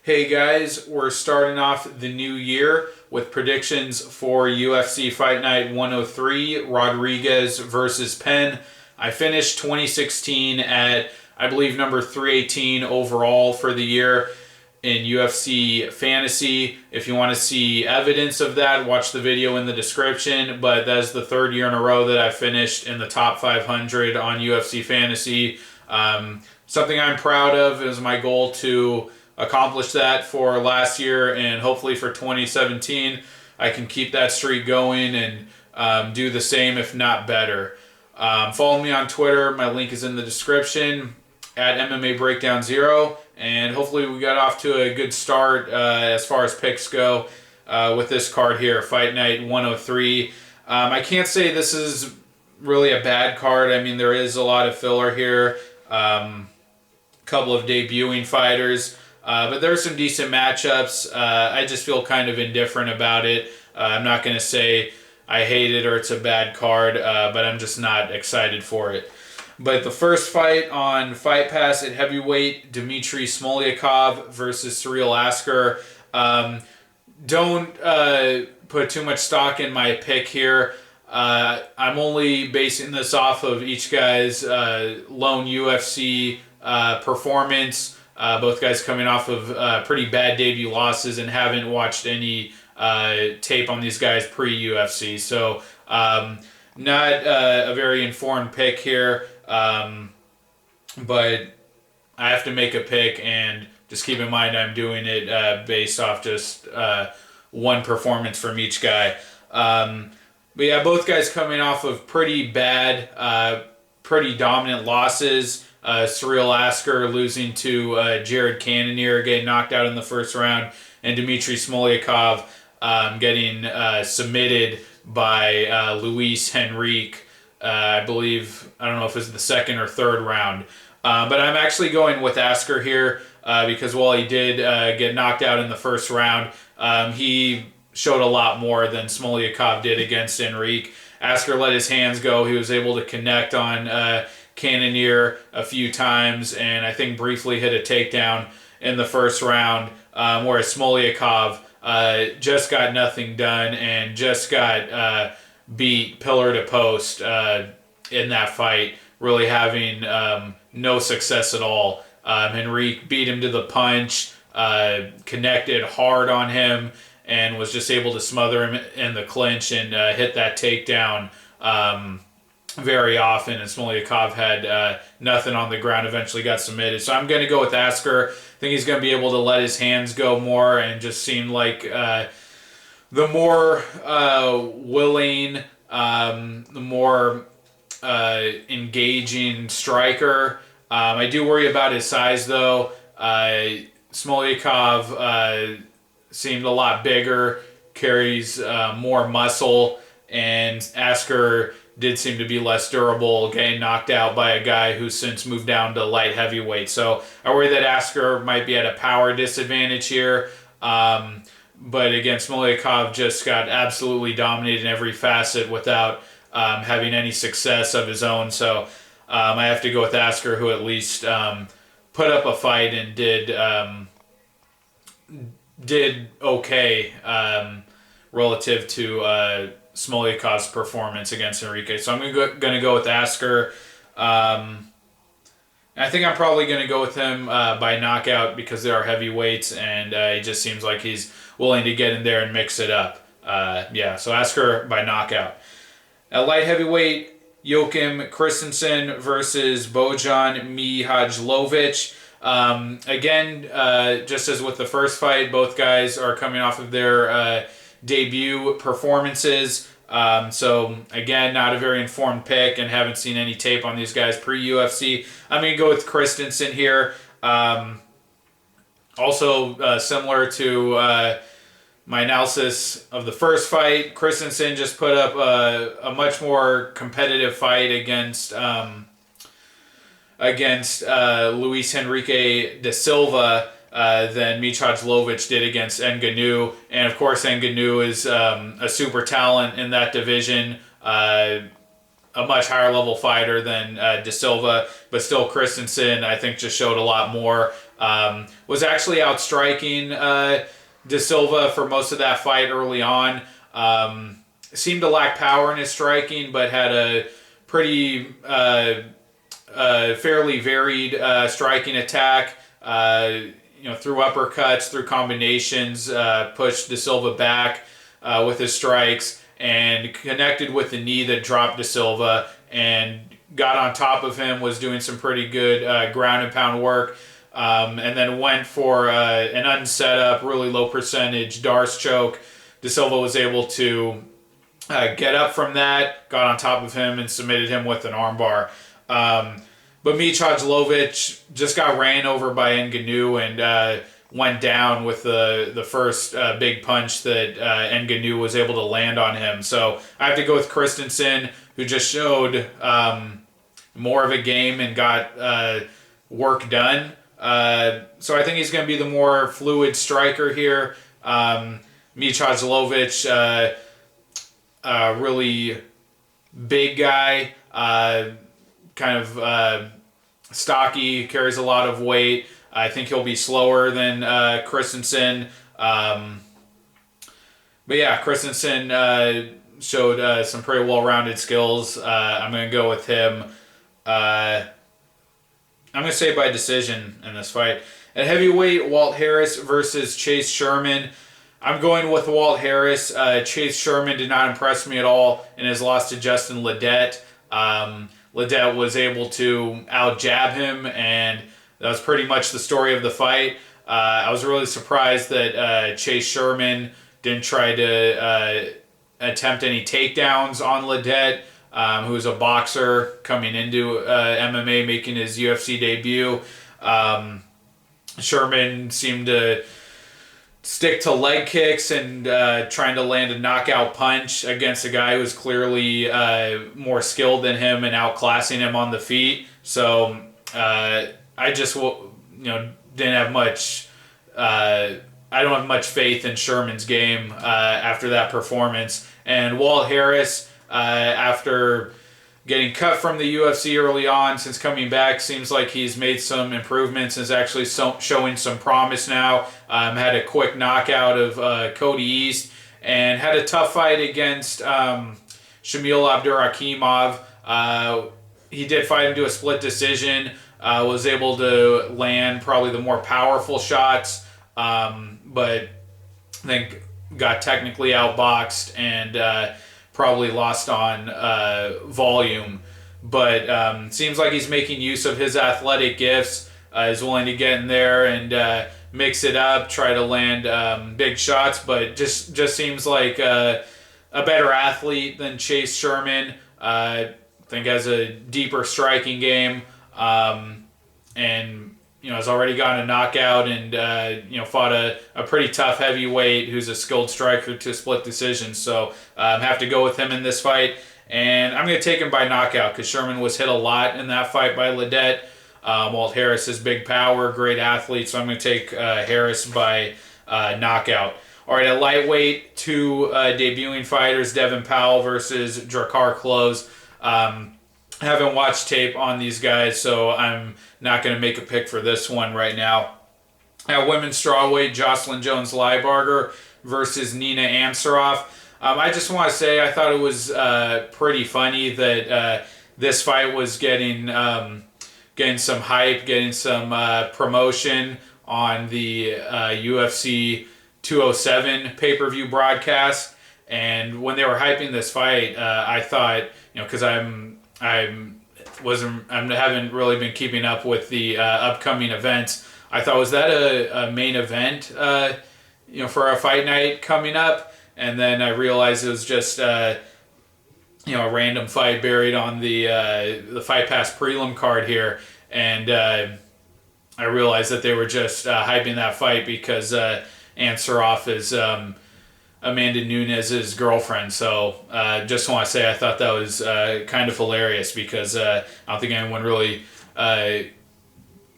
Hey guys, we're starting off the new year with predictions for UFC Fight Night 103, Rodriguez versus Penn. I finished 2016 at, I believe, number 318 overall for the year in UFC Fantasy. If you want to see evidence of that, watch the video in the description. But that's the third year in a row that I finished in the top 500 on UFC Fantasy. Something I'm proud of. It was my goal to accomplish that for last year, and hopefully for 2017 I can keep that streak going and do the same, if not better. Follow me on Twitter. My link is in the description at MMA Breakdown 0, and hopefully we got off to a good start as far as picks go with this card here, Fight Night 103. I can't say this is really a bad card. I mean, there is a lot of filler here, couple of debuting fighters. But there are some decent matchups. I just feel kind of indifferent about it. I'm not going to say I hate it or it's a bad card, but I'm just not excited for it. But the first fight on Fight Pass at heavyweight, Dmitry Smoliakov versus Cyril Asker. Don't put too much stock in my pick here. I'm only basing this off of each guy's lone UFC performance. Both guys coming off of pretty bad debut losses and haven't watched any tape on these guys pre-UFC. So not a very informed pick here, but I have to make a pick, and just keep in mind I'm doing it based off just one performance from each guy. But yeah, both guys coming off of pretty bad, pretty dominant losses. Cyril Asker losing to Jared Cannonier, getting knocked out in the first round, and Dmitry Smoliakov getting submitted by Luis Henrique, I believe. I don't know if it was the second or third round. But I'm actually going with Asker here because while he did get knocked out in the first round, he showed a lot more than Smoliakov did against Henrique. Asker let his hands go. He was able to connect on Cannonier a few times, and I think briefly hit a takedown in the first round, whereas Smoliakov just got nothing done and just got beat pillar to post in that fight, really having no success at all. Henrique beat him to the punch, connected hard on him, and was just able to smother him in the clinch and hit that takedown very often, and Smoliakov had nothing on the ground, eventually got submitted. So I'm going to go with Asker. I think he's going to be able to let his hands go more and just seem like the more willing, the more engaging striker. I do worry about his size, though. Smoliakov seemed a lot bigger, carries more muscle, and Asker did seem to be less durable, getting knocked out by a guy who's since moved down to light heavyweight. So I worry that Asker might be at a power disadvantage here. But again, Smoliakov just got absolutely dominated in every facet without having any success of his own. So I have to go with Asker, who at least put up a fight and did okay relative to Smoliakov's performance against Enrique. So I'm going to go with Asker. I think I'm probably going to go with him by knockout because there are heavyweights, and it just seems like he's willing to get in there and mix it up. So Asker by knockout. At light heavyweight, Joachim Christensen versus Bojan Mihajlovic. Again, just as with the first fight, both guys are coming off of their debut performances. So again, not a very informed pick and haven't seen any tape on these guys pre-UFC. I'm going to go with Christensen here. Also similar to my analysis of the first fight, Christensen just put up a much more competitive fight against Luis Henrique da Silva than Mihajlovic did against Ngannou. And of course, Ngannou is a super talent in that division, a much higher level fighter than Da Silva, but still Christensen, I think, just showed a lot more. Was actually outstriking De Silva for most of that fight early on. Seemed to lack power in his striking, but had a pretty fairly varied striking attack. Through uppercuts, through combinations, pushed De Silva back with his strikes, and connected with the knee that dropped De Silva and got on top of him, was doing some pretty good ground and pound work, and then went for an unset up, really low percentage Darce choke. De Silva was able to get up from that, got on top of him, and submitted him with an armbar. But Mihajlovic just got ran over by Ngannou and went down with the first big punch that Ngannou was able to land on him. So I have to go with Christensen, who just showed more of a game and got work done. So I think he's going to be the more fluid striker here. Mihajlovic, really big guy, kind of stocky, carries a lot of weight. I think he'll be slower than Christensen. But yeah, Christensen showed some pretty well-rounded skills. I'm going to go with him. I'm going to say by decision in this fight. At heavyweight, Walt Harris versus Chase Sherman. I'm going with Walt Harris. Chase Sherman did not impress me at all in his loss to Justin Ledet. Ledet was able to out-jab him, and that was pretty much the story of the fight. I was really surprised that Chase Sherman didn't try to attempt any takedowns on Ledet, who is a boxer coming into MMA, making his UFC debut. Sherman seemed to stick to leg kicks and trying to land a knockout punch against a guy who's clearly more skilled than him and outclassing him on the feet. So I just didn't have much. I don't have much faith in Sherman's game after that performance. And Walt Harris, after getting cut from the UFC early on, since coming back, seems like he's made some improvements and is actually showing some promise now. Had a quick knockout of Cody East and had a tough fight against Shamil Abdurakhimov. He did fight into a split decision, was able to land probably the more powerful shots, but I think got technically outboxed and probably lost on volume. But seems like he's making use of his athletic gifts, is willing to get in there and mix it up, try to land big shots, but just seems like a better athlete than Chase Sherman. I think has a deeper striking game, and has already gotten a knockout and fought a pretty tough heavyweight who's a skilled striker to a split decision. So have to go with him in this fight, and I'm going to take him by knockout because Sherman was hit a lot in that fight by Ledet. Walt Harris is big power, great athlete, so I'm going to take Harris by knockout. All right, at lightweight, two debuting fighters, Devin Powell versus Drakkar Klose. Haven't watched tape on these guys, so I'm not going to make a pick for this one right now. At women's strawweight, Jocelyn Jones-Lybarger versus Nina Ansaroff. I just want to say I thought it was pretty funny that this fight was getting some hype, getting some promotion on the UFC 207 pay-per-view broadcast. And when they were hyping this fight, I thought, because I haven't really been keeping up with the upcoming events. I thought, was that a main event, for a fight night coming up? And then I realized it was just, a random fight buried on the Fight Pass prelim card here. And I realized that they were just hyping that fight because Ansaroff is Amanda Nunes' girlfriend. So just want to say I thought that was kind of hilarious because I don't think anyone really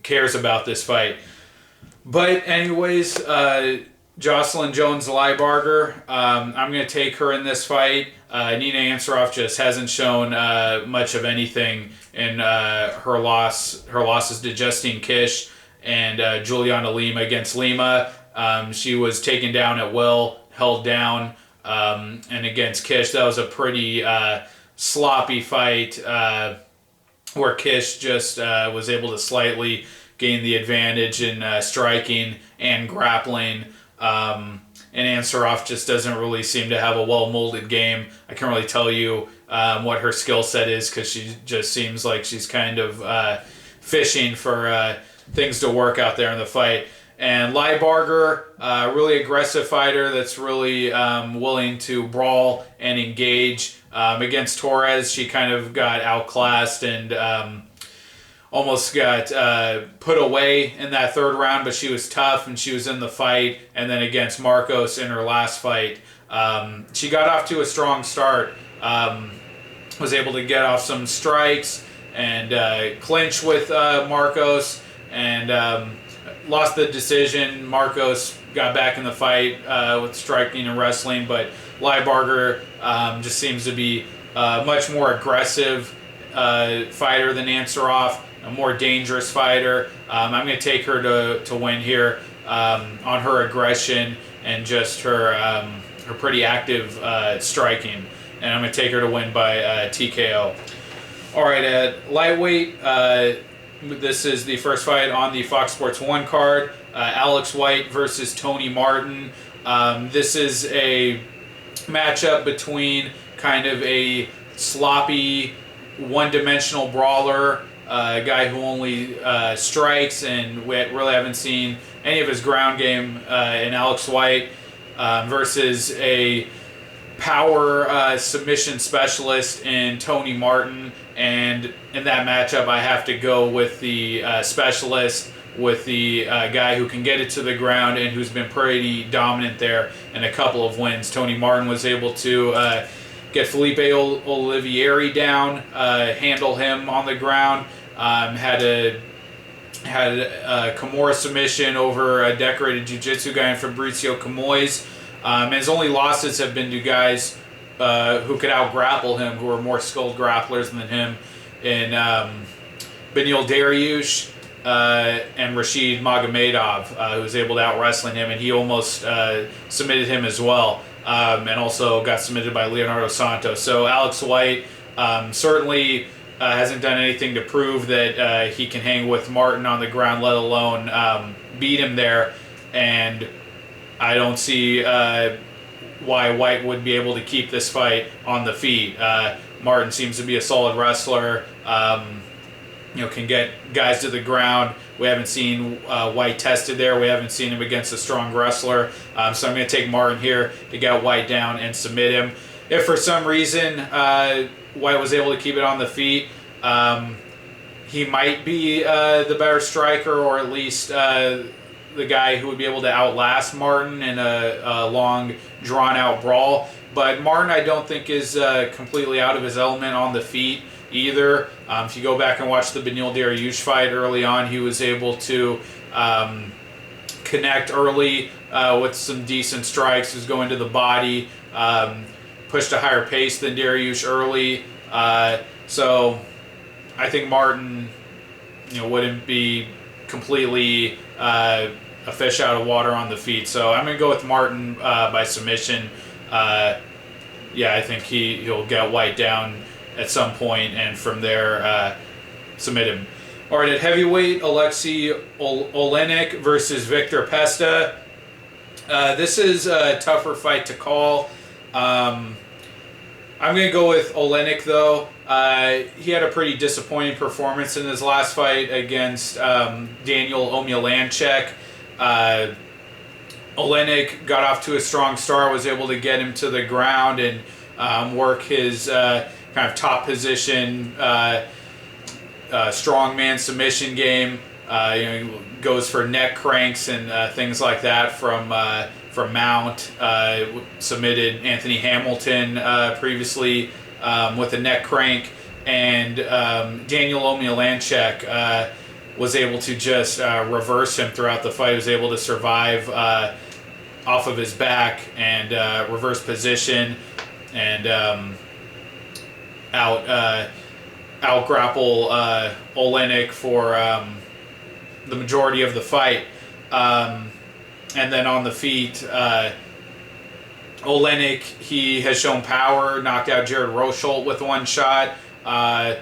cares about this fight. But anyways, Jocelyn Jones-Lybarger, I'm going to take her in this fight. Nina Ansaroff just hasn't shown much of anything in her losses to Justine Kish and Juliana Lima against Lima. She was taken down at will, held down, and against Kish, that was a pretty sloppy fight where Kish just was able to slightly gain the advantage in striking and grappling. And Ansaroff just doesn't really seem to have a well-molded game. I can't really tell you what her skill set is because she just seems like she's kind of fishing for things to work out there in the fight. And Lybarger, a really aggressive fighter that's really willing to brawl and engage. Against Torres, she kind of got outclassed and almost got put away in that third round, but she was tough and she was in the fight. And then against Marcos in her last fight, she got off to a strong start, was able to get off some strikes and clinch with Marcos and lost the decision. Marcos got back in the fight with striking and wrestling, but Lybarger just seems to be a much more aggressive fighter than Ansaroff, a more dangerous fighter. I'm going to take her to win here on her aggression and just her pretty active striking. And I'm going to take her to win by TKO. All right, at lightweight, this is the first fight on the Fox Sports 1 card. Alex White versus Tony Martin. This is a matchup between kind of a sloppy, one-dimensional brawler, a guy who only strikes, and we really haven't seen any of his ground game in Alex White, versus a power submission specialist in Tony Martin. And in that matchup, I have to go with the specialist, with the guy who can get it to the ground and who's been pretty dominant there in a couple of wins. Tony Martin was able to get Felipe Olivieri down, handle him on the ground, had a Kimura submission over a decorated jiu-jitsu guy in Fabricio Camoys. And his only losses have been to guys who could out-grapple him, who are more skilled grapplers than him, in Beneil Dariush and Rashid Magomedov, who was able to out-wrestle him, and he almost submitted him as well, and also got submitted by Leonardo Santos. So Alex White certainly hasn't done anything to prove that he can hang with Martin on the ground, let alone beat him there, and I don't see why White would be able to keep this fight on the feet. Martin seems to be a solid wrestler, can get guys to the ground. We haven't seen White tested there. We haven't seen him against a strong wrestler. So I'm going to take Martin here to get White down and submit him. If for some reason White was able to keep it on the feet, he might be the better striker, or at least the guy who would be able to outlast Martin in a long, drawn-out brawl. But Martin, I don't think, is completely out of his element on the feet either. If you go back and watch the Beneil Dariush fight early on, he was able to connect early with some decent strikes. He was going to the body, pushed a higher pace than Dariush early. So I think Martin, wouldn't be completely a fish out of water on the feet. So I'm going to go with Martin by submission. I think he'll get White down at some point, and from there submit him. All right, at heavyweight, Alexei Oliynyk versus Victor Pesta. This is a tougher fight to call. I'm going to go with Oliynyk, though. He had a pretty disappointing performance in his last fight against Daniel Omielanczak. Oliynyk got off to a strong start, was able to get him to the ground and work his kind of top position strongman submission game. He goes for neck cranks and things like that from Mount. Submitted Anthony Hamilton previously with a neck crank, and Daniel Omielanczak was able to just reverse him throughout the fight. He was able to survive off of his back and reverse position and out grapple Oliynyk the majority of the fight. And then on the feet, Oliynyk, he has shown power, knocked out Jared Rosholt with one shot. And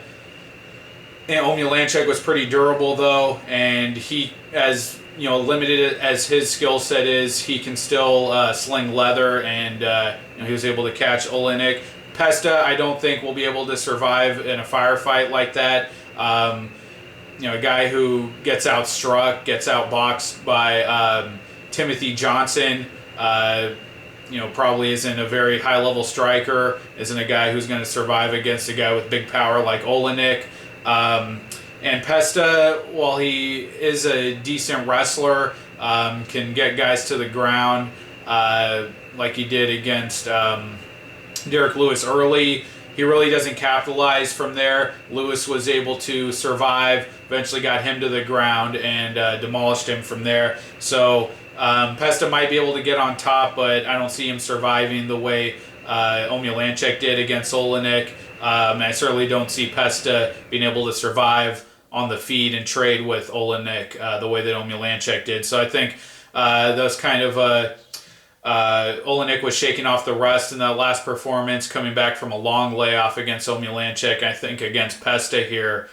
Omielanczak was pretty durable though, and he, as limited as his skill set is, he can still sling leather, and he was able to catch Oliynyk. Pesta, I don't think will be able to survive in a firefight like that. A guy who gets outstruck, gets outboxed by Timothy Johnson. Probably isn't a very high-level striker, isn't a guy who's going to survive against a guy with big power like Oliynyk. And Pesta, while he is a decent wrestler, can get guys to the ground like he did against Derek Lewis early. He really doesn't capitalize from there. Lewis was able to survive, eventually got him to the ground, and demolished him from there. So Pesta might be able to get on top, but I don't see him surviving the way Omielanczak did against Oliynyk. And I certainly don't see Pesta being able to survive on the feet and trade with Oliynyk the way that Omielanczak did. So I think those kind of Oliynyk was shaking off the rust in that last performance, coming back from a long layoff against Omielanczak. I think against Pesta here,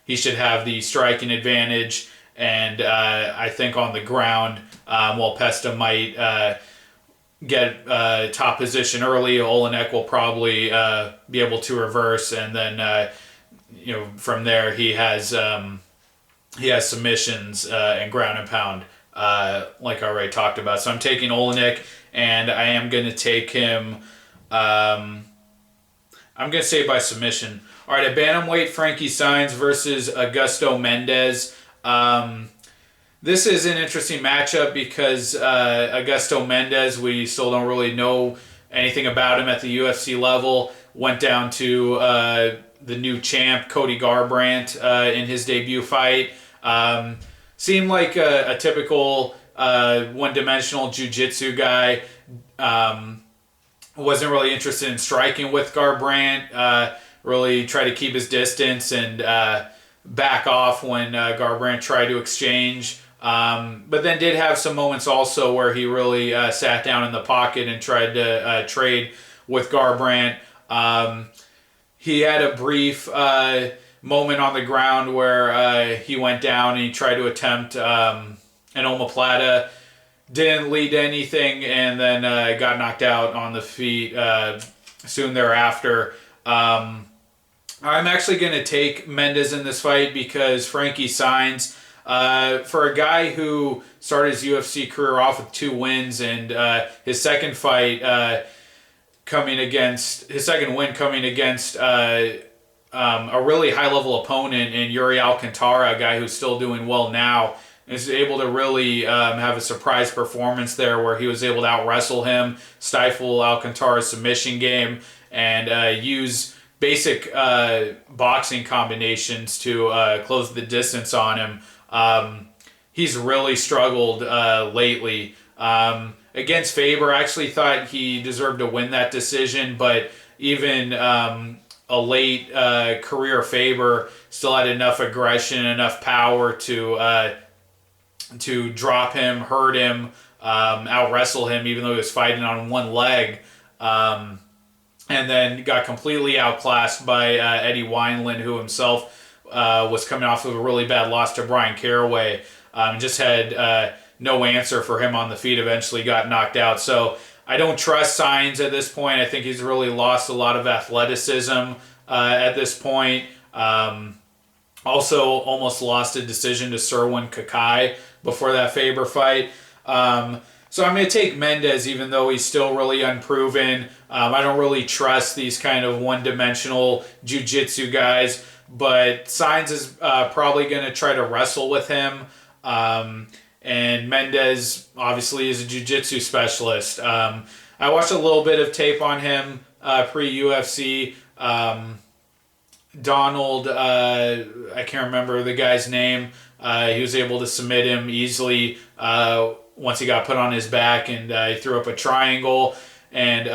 he should have the striking advantage. And I think on the ground, while Pesta might get top position early, Oliynyk will probably be able to reverse, and then from there he has submissions and ground and pound, like I already talked about. So I'm taking Oliynyk, and I am going to take him. I'm going to say by submission. All right, at bantamweight, Frankie Saenz versus Augusto Mendes. This is an interesting matchup because Augusto Mendes, we still don't really know anything about him at the UFC level. Went down to the new champ, Cody Garbrandt, in his debut fight. Seemed like a typical one-dimensional jiu-jitsu guy. Wasn't really interested in striking with Garbrandt. Really tried to keep his distance and back off when Garbrandt tried to exchange. But then did have some moments also where he really sat down in the pocket and tried to trade with Garbrandt. He had a brief moment on the ground where he went down and he tried to attempt an omoplata. Didn't lead to anything, and then got knocked out on the feet soon thereafter. I'm actually going to take Mendes in this fight because Frankie Saenz, for a guy who started his UFC career off with 2 wins, and his second win coming against a really high-level opponent in Yuri Alcantara, a guy who's still doing well now, is able to really have a surprise performance there where he was able to out-wrestle him, stifle Alcantara's submission game, and use basic boxing combinations to close the distance on him. He's really struggled lately. Against Faber, I actually thought he deserved to win that decision, but even a late career Faber still had enough aggression, enough power to drop him, hurt him, out-wrestle him, even though he was fighting on one leg. And then got completely outclassed by Eddie Wineland, who himself was coming off of a really bad loss to Brian Caraway. Just had no answer for him on the feet, eventually got knocked out. So I don't trust Saenz at this point. I think he's really lost a lot of athleticism at this point. Also almost lost a decision to Serwin Kakai before that Faber fight. So I'm going to take Mendes, even though he's still really unproven. I don't really trust these kind of one-dimensional jiu-jitsu guys, but Saenz is probably going to try to wrestle with him. And Mendes, obviously, is a jiu-jitsu specialist. I watched a little bit of tape on him pre-UFC. Donald, I can't remember the guy's name. He was able to submit him easily once he got put on his back, and he threw up a triangle. And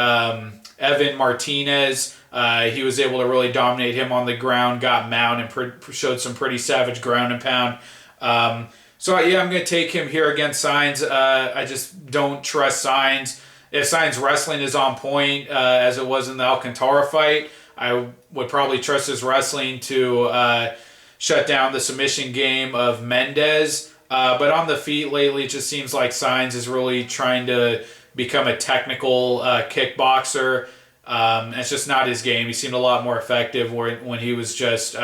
Evan Martinez, he was able to really dominate him on the ground, got mount, and showed some pretty savage ground and pound. So yeah, I'm going to take him here against Saenz. I just don't trust Saenz. If Saenz wrestling is on point, as it was in the Alcantara fight, I would probably trust his wrestling to shut down the submission game of Mendes. But on the feet lately, it just seems like Saenz is really trying to become a technical kickboxer. It's just not his game. He seemed a lot more effective when he was just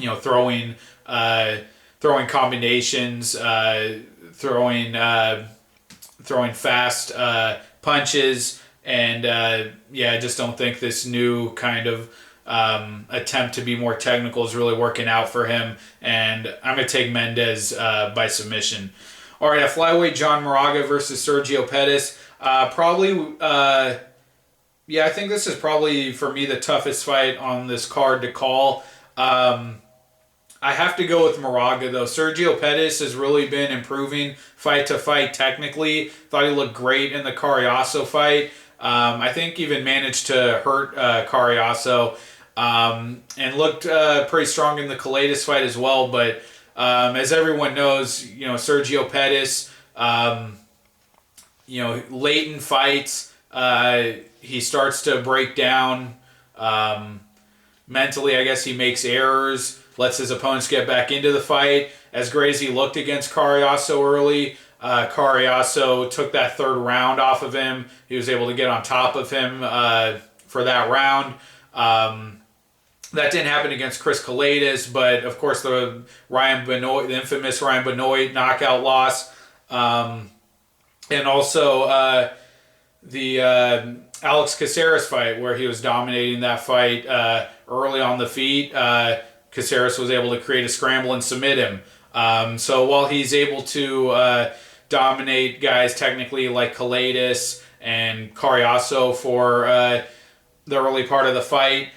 throwing combinations, throwing fast punches, and I just don't think this new kind of attempt to be more technical is really working out for him. And I'm going to take Mendes by submission. All right, at flyweight, John Moraga versus Sergio Pettis. I think this is probably, for me, the toughest fight on this card to call. I have to go with Moraga, though. Sergio Pettis has really been improving fight to fight technically. Thought he looked great in the Cariaso fight. I think even managed to hurt Cariaso. And looked pretty strong in the Kaleidas fight as well. But as everyone knows, Sergio Pettis, late in fights, he starts to break down. Mentally, I guess he makes errors, lets his opponents get back into the fight. As great as he looked against Cariaso early, Cariaso took that third round off of him. He was able to get on top of him for that round. That didn't happen against Chris Kaleidas, but of course the infamous Ryan Benoit knockout loss, and also the Alex Caceres fight where he was dominating that fight early on the feet. Caceres was able to create a scramble and submit him. So while he's able to dominate guys technically like Kaleidas and Cariaso for the early part of the fight,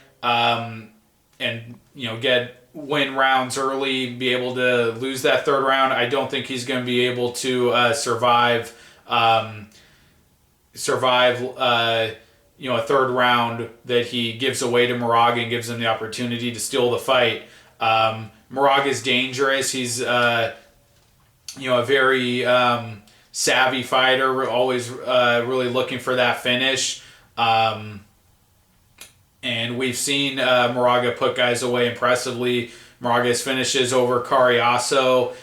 and win rounds early, be able to lose that third round, I don't think he's going to be able to survive a third round that he gives away to Moraga and gives him the opportunity to steal the fight. Moraga's dangerous. He's a very savvy fighter, always really looking for that finish. And we've seen Moraga put guys away impressively. Moraga's finishes over Cariaso,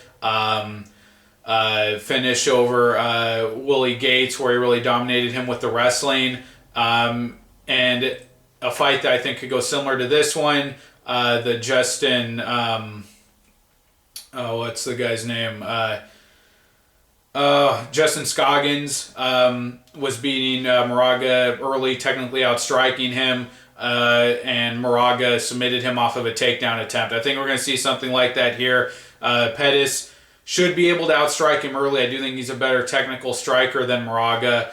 finish over Willie Gates, where he really dominated him with the wrestling. And a fight that I think could go similar to this one, the Justin, what's the guy's name? Justin Scoggins was beating Moraga early, technically outstriking him. And Moraga submitted him off of a takedown attempt. I think we're going to see something like that here. Pettis should be able to outstrike him early. I do think he's a better technical striker than Moraga.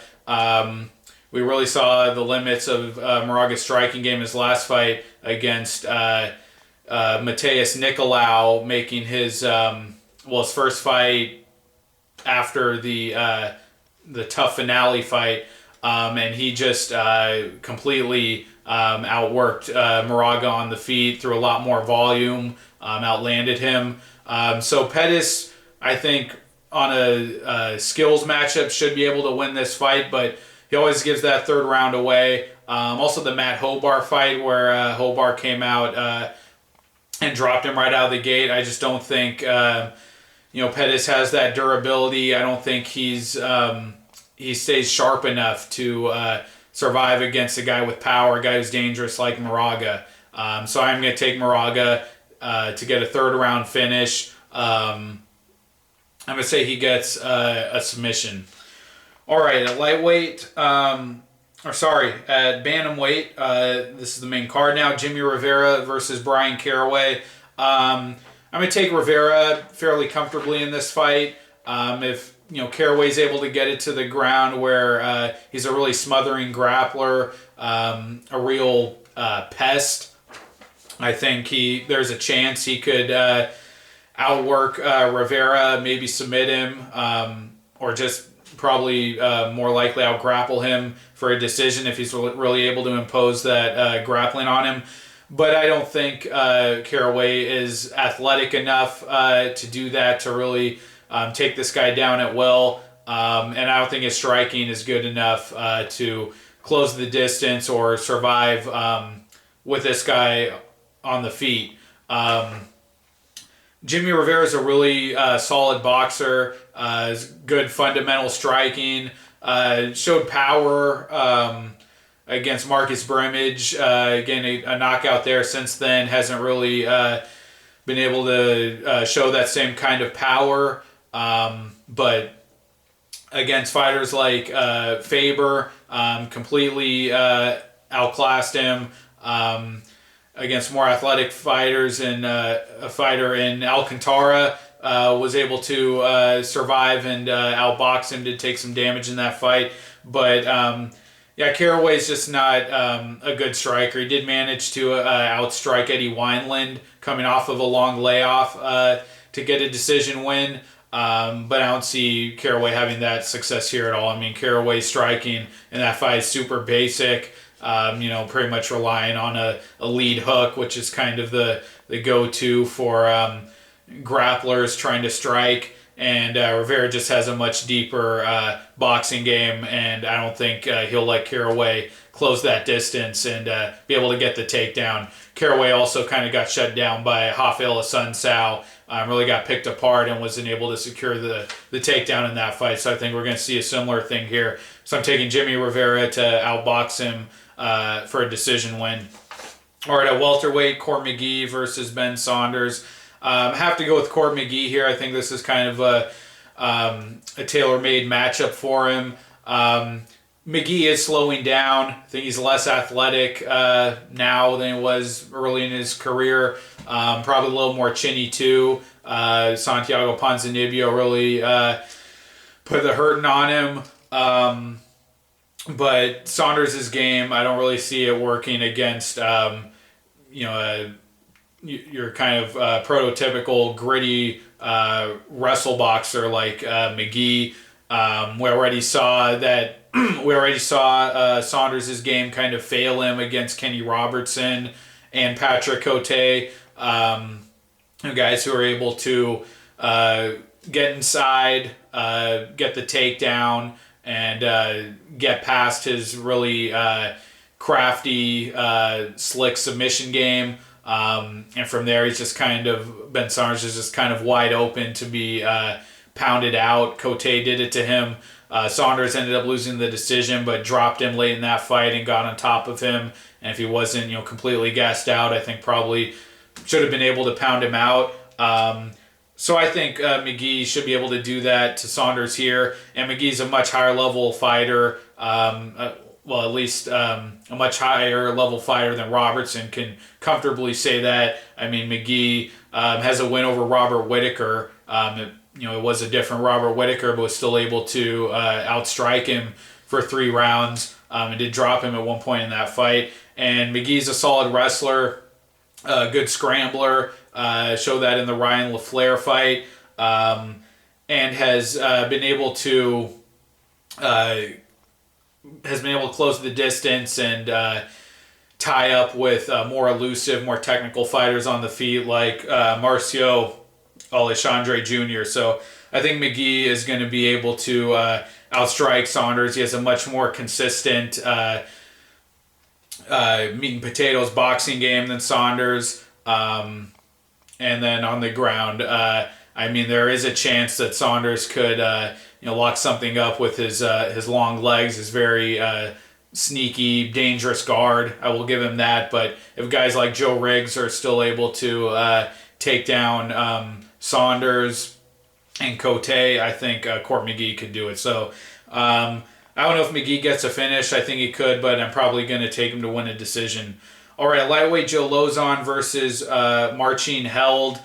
We really saw the limits of Moraga's striking game his last fight against Mateus Nicolau, making his first fight after the tough finale fight. And he just completely outworked Moraga on the feet, threw a lot more volume, outlanded him. So Pettis, I think, on a skills matchup, should be able to win this fight, but he always gives that third round away. Also the Matt Hobart fight where Hobart came out and dropped him right out of the gate. I just don't think Pettis has that durability. I don't think he stays sharp enough to survive against a guy with power, a guy who's dangerous like Moraga. So I'm going to take Moraga to get a third round finish. I'm going to say he gets a submission. All right, at lightweight, at bantamweight, this is the main card now. Jimmy Rivera versus Brian Caraway. I'm going to take Rivera fairly comfortably in this fight. If Caraway's able to get it to the ground where he's a really smothering grappler, a real pest, I think there's a chance he could outwork Rivera, maybe submit him, or just probably more likely out-grapple him for a decision if he's really able to impose that grappling on him. but I don't think Caraway is athletic enough to do that, to really take this guy down at will. And I don't think his striking is good enough to close the distance or survive with this guy on the feet. Jimmy Rivera is a really solid boxer. Good fundamental striking. Showed power against Marcus Brimage. Again, a knockout there. Since then, hasn't really been able to show that same kind of power. But against fighters like Faber, completely outclassed him. Against more athletic fighters, and a fighter in Alcantara was able to survive and outbox him, to take some damage in that fight. But yeah, Caraway's just not a good striker. He did manage to outstrike Eddie Wineland coming off of a long layoff to get a decision win. But I don't see Caraway having that success here at all. I mean, Caraway's striking in that fight is super basic. Pretty much relying on a lead hook, which is kind of the go-to for grapplers trying to strike. And Rivera just has a much deeper boxing game, and I don't think he'll let Caraway close that distance and be able to get the takedown. Caraway also kind of got shut down by Rafael Assunção, really got picked apart and wasn't able to secure the takedown in that fight. So I think we're going to see a similar thing here. So I'm taking Jimmy Rivera to outbox him for a decision win. All right, at welterweight, Court McGee versus Ben Saunders. Have to go with Court McGee here. I think this is kind of a tailor-made matchup for him. McGee is slowing down. I think he's less athletic now than he was early in his career. Probably a little more chinny too. Santiago Ponzinibbio really put the hurting on him. But Saunders' game, I don't really see it working against your kind of prototypical gritty wrestle boxer like McGee. We already saw Saunders' game kind of fail him against Kenny Robertson and Patrick Cote, guys who are able to get inside, get the takedown, and get past his really crafty, slick submission game. And from there, Ben Saunders is just kind of wide open to be pounded out. Cote did it to him. Saunders ended up losing the decision, but dropped him late in that fight and got on top of him. And if he wasn't, completely gassed out, I think probably should have been able to pound him out. So I think McGee should be able to do that to Saunders here. And McGee's a much higher level fighter. At least a much higher level fighter than Robertson, can comfortably say that. I mean, McGee has a win over Robert Whittaker. It was a different Robert Whittaker, but was still able to outstrike him for 3 rounds. And did drop him at one point in that fight. And McGee's a solid wrestler, good scrambler. Showed that in the Ryan LaFleur fight. And has been able to close the distance and tie up with more elusive, more technical fighters on the feet like Marcio Alexandre Jr. So I think McGee is going to be able to outstrike Saunders. He has a much more consistent meat and potatoes boxing game than Saunders. And then on the ground, there is a chance that Saunders could lock something up with his long legs, his very sneaky, dangerous guard. I will give him that. But if guys like Joe Riggs are still able to take down Saunders and Cote, I think Court McGee could do it. So I don't know if McGee gets a finish. I think he could, but I'm probably going to take him to win a decision. All right, lightweight Joe Lauzon versus Marcin Held.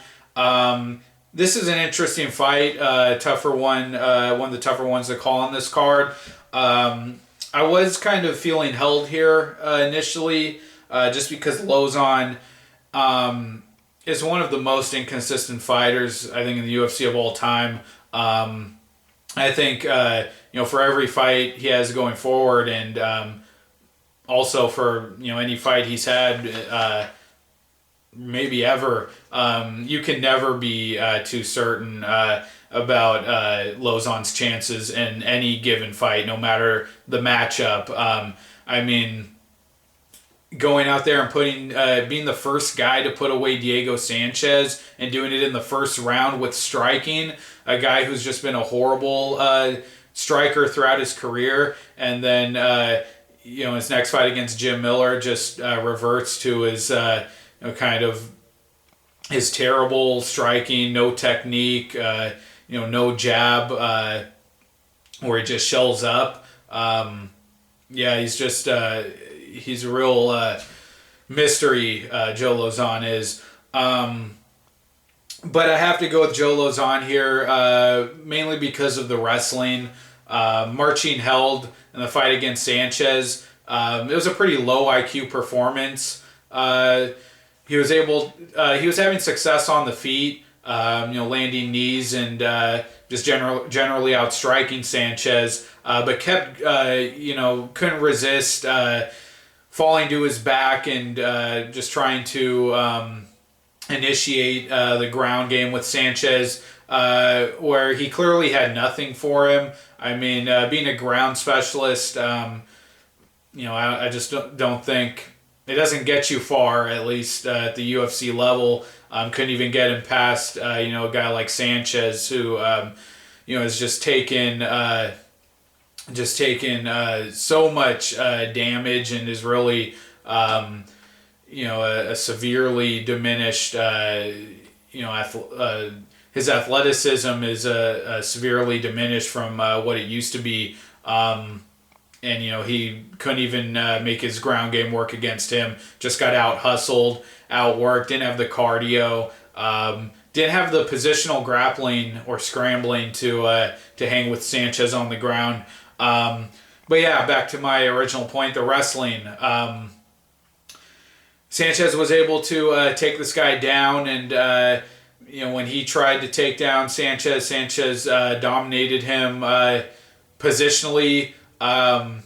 This is an interesting fight, tougher one, one of the tougher ones to call on this card. I was kind of feeling Held here initially, just because Lauzon is one of the most inconsistent fighters, I think, in the UFC of all time. I think, for every fight he has going forward, and also for any fight he's had maybe ever. You can never be too certain about Lauzon's chances in any given fight, no matter the matchup. I mean, going out there and putting being the first guy to put away Diego Sanchez and doing it in the first round with striking, a guy who's just been a horrible striker throughout his career, and then his next fight against Jim Miller just reverts to his kind of his terrible striking, no technique, no jab, where he just shells up. He's just he's a real mystery, Joe Lauzon is. But I have to go with Joe Lauzon here, mainly because of the wrestling. Marcin Held in the fight against Sanchez, it was a pretty low IQ performance. He was having success on the feet, landing knees and just generally outstriking Sanchez, but kept, couldn't resist falling to his back and just trying to initiate the ground game with Sanchez, where he clearly had nothing for him. I mean, being a ground specialist, I just don't think it doesn't get you far, at least at the UFC level. Couldn't even get him past, a guy like Sanchez who, has just taken so much damage and is really, a severely diminished, his athleticism is severely diminished from what it used to be. And he couldn't even make his ground game work against him. Just got out-hustled, outworked, didn't have the cardio, didn't have the positional grappling or scrambling to hang with Sanchez on the ground. But yeah, back to my original point, the wrestling. Sanchez was able to take this guy down, and when he tried to take down Sanchez dominated him positionally. And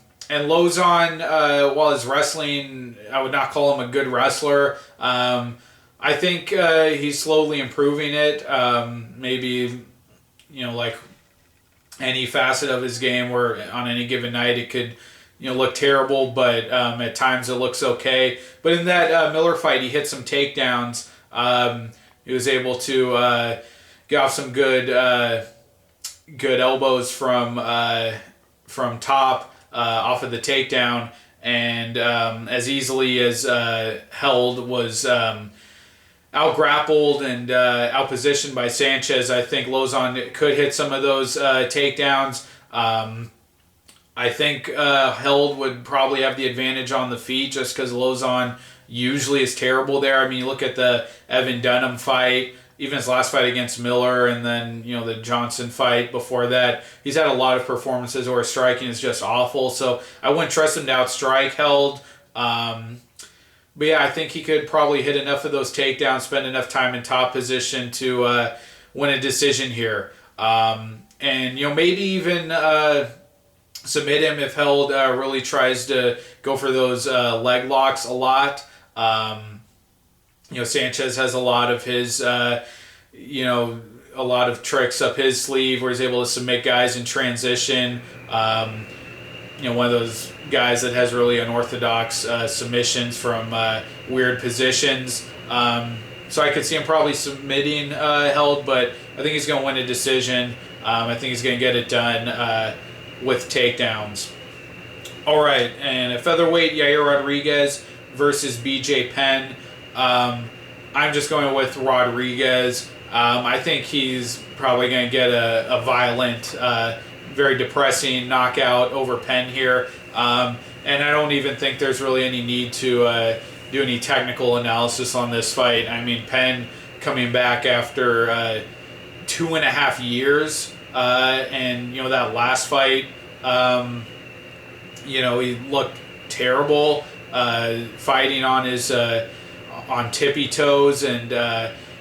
Lauzon, while his wrestling, I would not call him a good wrestler. I think he's slowly improving it. Maybe, like any facet of his game where on any given night it could, look terrible, but at times it looks okay. But in that Miller fight, he hit some takedowns. He was able to get off some good elbows from top off of the takedown, and as easily as Held was out-grappled and out-positioned by Sanchez, I think Lauzon could hit some of those takedowns. I think Held would probably have the advantage on the feet just because Lauzon usually is terrible there. I mean, you look at the Evan Dunham fight, even his last fight against Miller, and then, the Johnson fight before that. He's had a lot of performances where his striking is just awful, so I wouldn't trust him to outstrike Held. But yeah, I think he could probably hit enough of those takedowns, spend enough time in top position to win a decision here. And, maybe even submit him if Held really tries to go for those leg locks a lot. Sanchez has a lot of his, a lot of tricks up his sleeve where he's able to submit guys in transition. One of those guys that has really unorthodox submissions from weird positions. So I could see him probably submitting Held, but I think he's going to win a decision. I think he's going to get it done with takedowns. All right, and at featherweight, Yair Rodriguez versus BJ Penn. I'm just going with Rodriguez. I think he's probably going to get a violent, very depressing knockout over Penn here. And I don't even think there's really any need to do any technical analysis on this fight. I mean, Penn coming back after 2.5 years, and that last fight, he looked terrible, fighting on his on tippy toes, and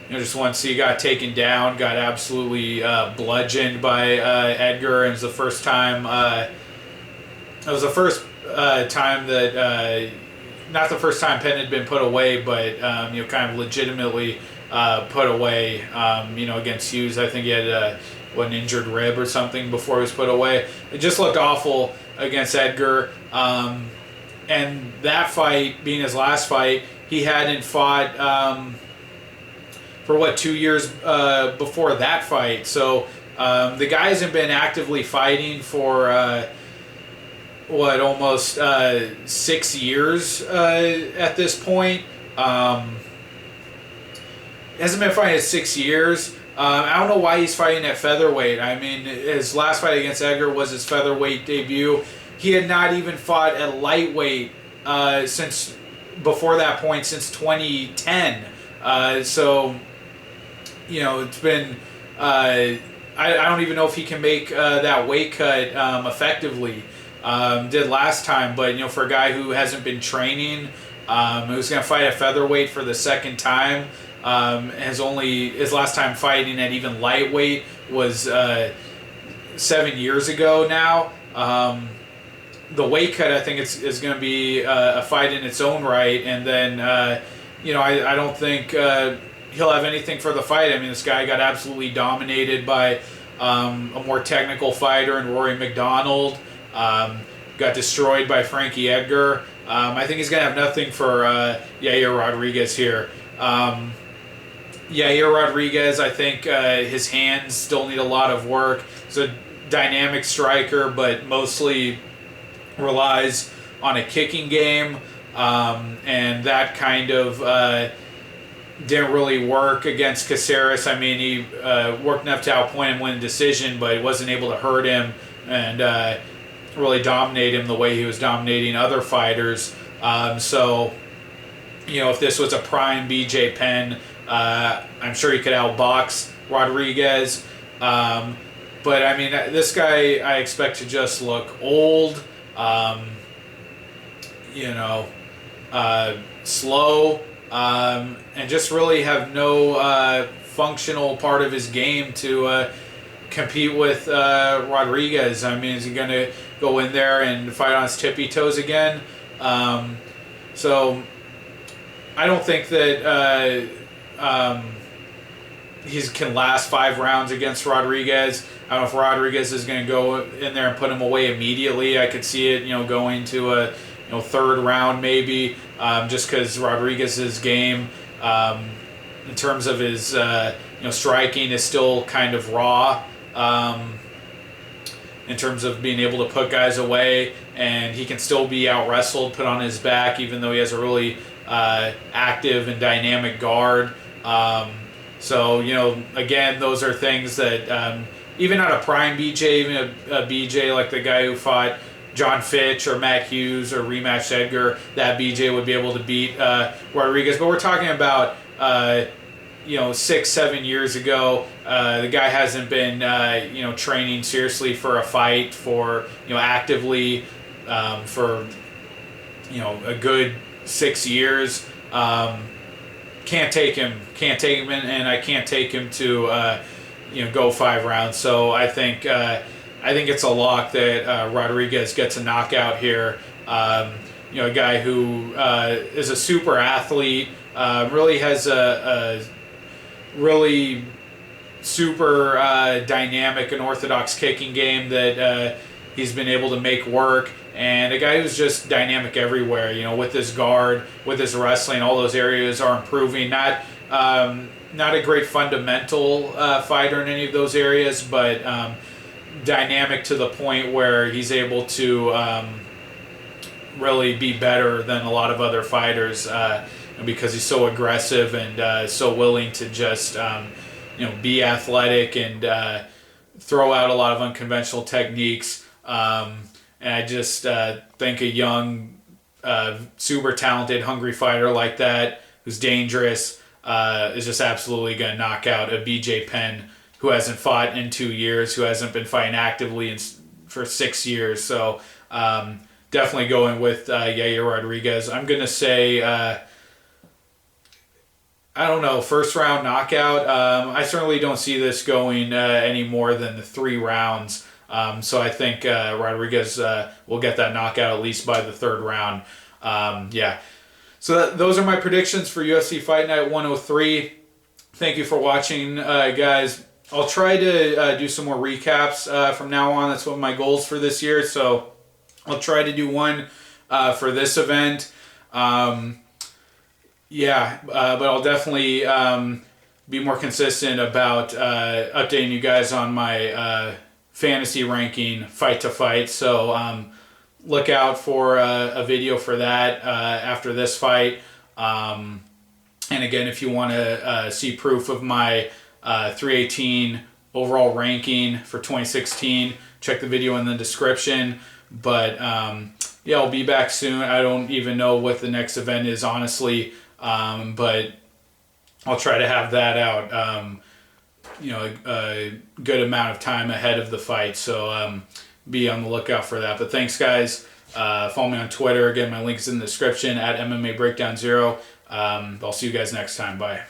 just once he got taken down, got absolutely bludgeoned by Edgar. And it was the first time. It was the first time that not the first time Penn had been put away, but kind of legitimately put away. Against Hughes, I think he had an injured rib or something before he was put away. It just looked awful against Edgar. And that fight being his last fight, he hadn't fought for 2 years before that fight. So the guy hasn't been actively fighting for almost 6 years at this point. Hasn't been fighting in 6 years. I don't know why he's fighting at featherweight. I mean, his last fight against Edgar was his featherweight debut. He had not even fought at lightweight since before that point, since 2010. It's been... I don't even know if he can make that weight cut effectively. Did last time, but for a guy who hasn't been training, who's going to fight at featherweight for the second time, his last time fighting at even lightweight was 7 years ago now. The weight cut, I think, is going to be a fight in its own right, and then I don't think he'll have anything for the fight. I mean, this guy got absolutely dominated by a more technical fighter in Rory McDonald. Got destroyed by Frankie Edgar. I think he's going to have nothing for Yair Rodriguez here. Yair Rodriguez, I think his hands still need a lot of work. He's a dynamic striker, but mostly relies on a kicking game. And that kind of didn't really work against Caceres. I mean, he worked enough to outpoint him, win a decision, but he wasn't able to hurt him and really dominate him the way he was dominating other fighters. If this was a prime BJ Penn, I'm sure he could outbox Rodriguez. But I mean, this guy I expect to just look old, slow, and just really have no functional part of his game to compete with Rodriguez. I mean, is he going to go in there and fight on his tippy toes again? So I don't think that he can last 5 rounds against Rodriguez. I don't know if Rodriguez is going to go in there and put him away immediately. I could see it, going to a third round maybe, just because Rodriguez's game, in terms of his striking, is still kind of raw. In terms of being able to put guys away, and he can still be out-wrestled, put on his back, even though he has a really active and dynamic guard. Again, those are things that even not a prime BJ, even a BJ like the guy who fought John Fitch or Matt Hughes or rematched Edgar, that BJ would be able to beat Rodriguez. But we're talking about 6-7 years ago. The guy hasn't been training seriously for a fight for actively for a good 6 years. Can't take him and I can't take him to go 5 rounds. So I think it's a lock that Rodriguez gets a knockout here. A guy who is a super athlete, really has a really super dynamic and orthodox kicking game that he's been able to make work, and a guy who's just dynamic everywhere. With his guard, with his wrestling, all those areas are improving. Not a great fundamental fighter in any of those areas, but dynamic to the point where he's able to really be better than a lot of other fighters. Because he's so aggressive and so willing to just be athletic and throw out a lot of unconventional techniques. And I just think a young, super talented, hungry fighter like that, who's dangerous, is just absolutely going to knock out a BJ Penn who hasn't fought in 2 years, who hasn't been fighting actively for 6 years. So definitely going with Yair Rodriguez. I'm going to say... I don't know, first round knockout. I certainly don't see this going any more than the 3 rounds. So I think Rodriguez will get that knockout at least by the 3rd round. So those are my predictions for UFC Fight Night 103. Thank you for watching, guys. I'll try to do some more recaps from now on. That's one of my goals for this year. So I'll try to do one for this event. But I'll definitely be more consistent about updating you guys on my fantasy ranking fight to fight. So look out for a video for that after this fight. And again, if you want to see proof of my 318 overall ranking for 2016, check the video in the description. But I'll be back soon. I don't even know what the next event is, honestly, but I'll try to have that out a good amount of time ahead of the fight, so be on the lookout for that. But thanks, guys. Follow me on Twitter. Again, my link is in the description at MMA Breakdown 0. I'll see you guys next time. Bye.